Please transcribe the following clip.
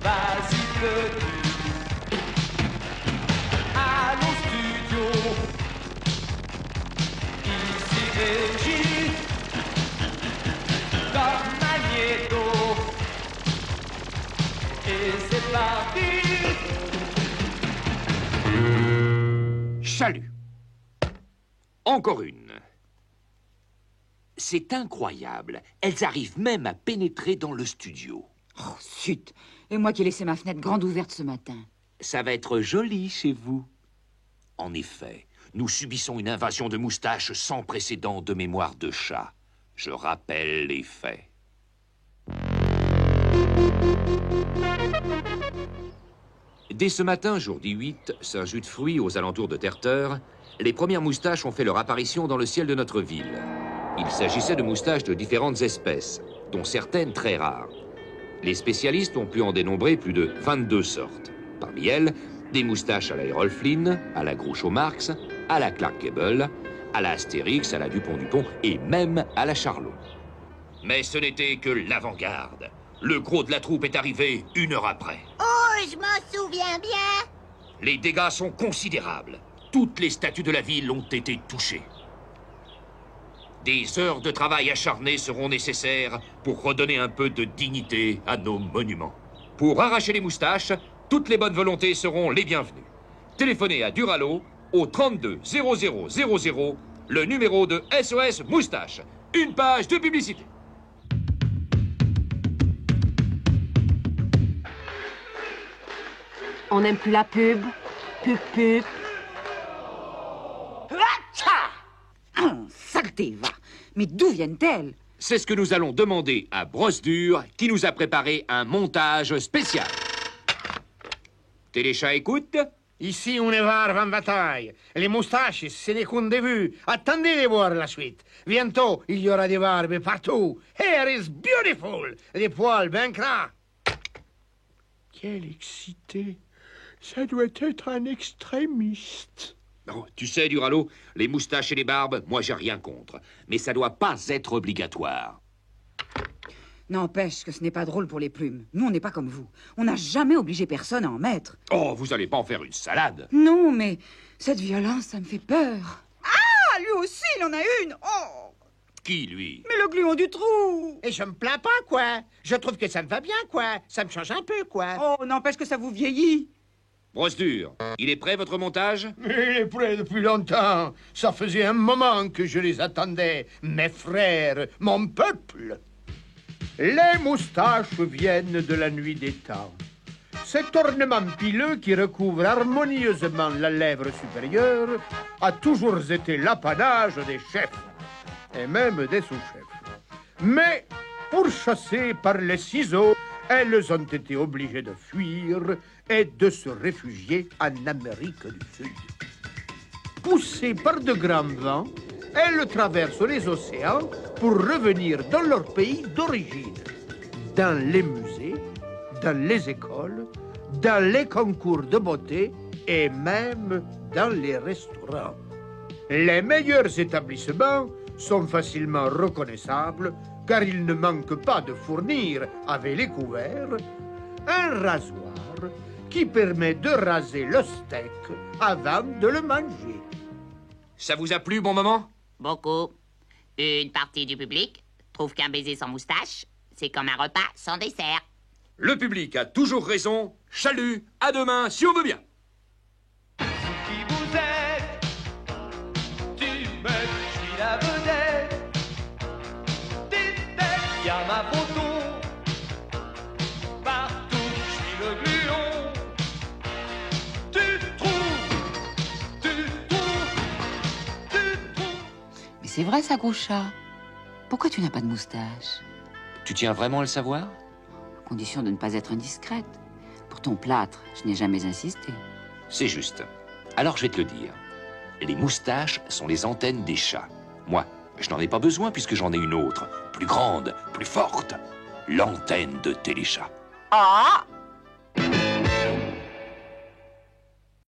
Vas-y petit, allons studio. Ici Régie, comme Magnéto. Et c'est parti. Chalut. Encore une. C'est incroyable. Elles arrivent même à pénétrer dans le studio. Oh, zut. Et moi qui ai laissé ma fenêtre grande ouverte ce matin. Ça va être joli chez vous. En effet, nous subissons une invasion de moustaches sans précédent de mémoire de chat. Je rappelle les faits. Dès ce matin, jour 18, Saint-Just de Fruits, aux alentours de Terre-Terre, les premières moustaches ont fait leur apparition dans le ciel de notre ville. Il s'agissait de moustaches de différentes espèces, dont certaines très rares. Les spécialistes ont pu en dénombrer plus de 22 sortes. Parmi elles, des moustaches à la Errol Flynn, à la Groucho Marx, à la Clark Gable, à la Astérix, à la Dupont-Dupont et même à la Charlot. Mais ce n'était que l'avant-garde. Le gros de la troupe est arrivé 1 heure après. Oh, je m'en souviens bien. Les dégâts sont considérables. Toutes les statues de la ville ont été touchées. Des heures de travail acharné seront nécessaires pour redonner un peu de dignité à nos monuments. Pour arracher les moustaches, toutes les bonnes volontés seront les bienvenues. Téléphonez à Duralo au 32 0000, le numéro de SOS Moustache. Une page de publicité. On n'aime plus la pub. Pub. Saleté, va. Mais d'où viennent-elles? C'est ce que nous allons demander à Brosdur, qui nous a préparé un montage spécial. Téléchat écoute. Ici, on est varve en bataille. Les moustaches, ce n'est qu'un début. Attendez de voir la suite. Bientôt, il y aura des barbes partout. Hair is beautiful. Des poils bien gras. Quel excité. Ça doit être un extrémiste. Oh, tu sais, Duralo, les moustaches et les barbes, moi, j'ai rien contre. Mais ça doit pas être obligatoire. N'empêche que ce n'est pas drôle pour les plumes. Nous, on n'est pas comme vous. On n'a jamais obligé personne à en mettre. Oh, vous allez pas en faire une salade. Non, mais cette violence, ça me fait peur. Ah, lui aussi, il en a une. Oh. Qui, lui? Mais le gluon du trou. Et je me plains pas, quoi. Je trouve que ça me va bien, quoi. Ça me change un peu, quoi. Oh, n'empêche que ça vous vieillit. Brosdur, il est prêt, votre montage? Il est prêt depuis longtemps. Ça faisait un moment que je les attendais. Mes frères, mon peuple. Les moustaches viennent de la nuit des temps. Cet ornement pileux qui recouvre harmonieusement la lèvre supérieure a toujours été l'apanage des chefs, et même des sous-chefs. Mais, pourchassées par les ciseaux, elles ont été obligées de fuir et de se réfugier en Amérique du Sud. Poussées par de grands vents, elles traversent les océans pour revenir dans leur pays d'origine. Dans les musées, dans les écoles, dans les concours de beauté et même dans les restaurants. Les meilleurs établissements sont facilement reconnaissables car ils ne manquent pas de fournir, avec les couverts, un rasoir qui permet de raser le steak avant de le manger. Ça vous a plu, bon moment? Beaucoup. Une partie du public trouve qu'un baiser sans moustache, c'est comme un repas sans dessert. Le public a toujours raison. Chalut, à demain, si on veut bien. Qui vous êtes? Tu me je suis la vedette. Des têtes, y a ma photo. Partout, je suis le gluon. Tu trouves. Mais c'est vrai, ça, gros chat. Pourquoi tu n'as pas de moustache? Tu tiens vraiment à le savoir? À condition de ne pas être indiscrète. Pour ton plâtre, je n'ai jamais insisté. C'est juste. Alors je vais te le dire. Les moustaches sont les antennes des chats. Moi, je n'en ai pas besoin puisque j'en ai une autre, plus grande, plus forte. L'antenne de Téléchat. Oh,